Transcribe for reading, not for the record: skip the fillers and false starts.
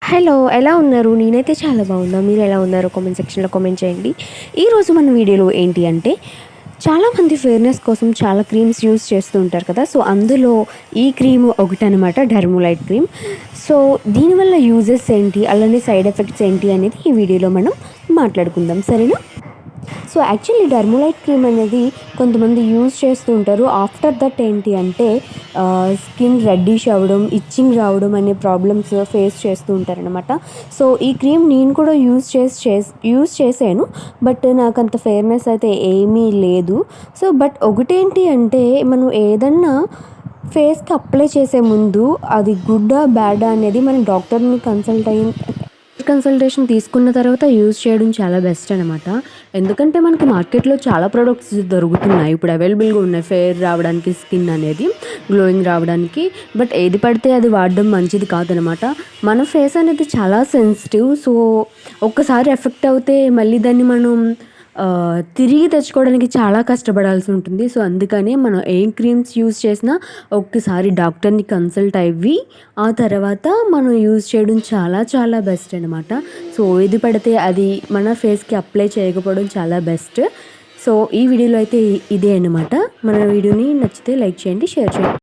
Hello! ఎలా ఉన్నారు? నేనైతే చాలా బాగున్నా. మీరు ఎలా ఉన్నారో కామెంట్ సెక్షన్‌లో కామెంట్ చేయండి. ఈరోజు మన వీడియోలో ఏంటి అంటే, చాలామంది ఫెయిర్‌నెస్ కోసం చాలా క్రీమ్స్ యూజ్ చేస్తూ ఉంటారు కదా! సో, అందులో ఈ క్రీమ్ ఒకటనమాట, డెర్మోలైట్ క్రీమ్. సో, దీనివల్ల యూజెస్ ఏంటి? అలానే సైడ్ ఎఫెక్ట్స్ ఏంటి అనేది ఈ వీడియోలో మనం మాట్లాడుకుందాం. సరేనా? సో, యాక్చువల్లీ డెర్మోలైట్ క్రీమ్ అనేది కొంతమంది యూజ్ చేస్తూ ఉంటారు. ఆఫ్టర్ దట్ ఏంటి అంటే స్కిన్ రెడ్డిష్ అవ్వడం, ఇచ్చింగ్ రావడం అనే ప్రాబ్లమ్స్ ఫేస్ చేస్తూ ఉంటారనమాట. సో, ఈ క్రీమ్ నేను కూడా యూజ్ చేశాను. బట్ నాకంత ఫెయిర్‌నెస్ అయితే ఏమీ లేదు. సో, బట్ ఒకటేంటి అంటే మనం ఏదన్నా ఫేస్‌కి అప్లై చేసే ముందు అది గుడ్డా, బ్యాడా అనేది మనం డాక్టర్‌ని కన్సల్టేషన్ తీసుకున్న తర్వాత యూజ్ చేయడం చాలా బెస్ట్ అనమాట. ఎందుకంటే మనకి మార్కెట్‌లో చాలా ప్రొడక్ట్స్ దొరుకుతున్నాయి. ఇప్పుడు అవైలబుల్‌గా ఉన్నాయి. ఫెయిర్ రావడానికి, స్కిన్ అనేది గ్లోయింగ్ రావడానికి. బట్ ఏది పడితే అది వాడడం మంచిది కాదనమాట. మన ఫేస్ అనేది చాలా సెన్సిటివ్. సో, ఒక్కసారి ఎఫెక్ట్ అవుతే మళ్ళీ దాన్ని మనం తిరిగి తెచ్చుకోవడానికి చాలా కష్టపడాల్సి ఉంటుంది. సో, అందుకనే మనం ఏం క్రీమ్స్ యూజ్ చేసినా ఒక్కసారి డాక్టర్‌ని కన్సల్ట్ అవ్వి, ఆ తర్వాత మనం యూజ్ చేయడం చాలా చాలా బెస్ట్ అనమాట. సో, ఏది పడితే అది మన ఫేస్‌కి అప్లై చేయకపోవడం చాలా బెస్ట్. సో, ఈ వీడియోలో అయితే ఇదే అనమాట. మన వీడియోని నచ్చితే లైక్ చేయండి, షేర్ చేయండి.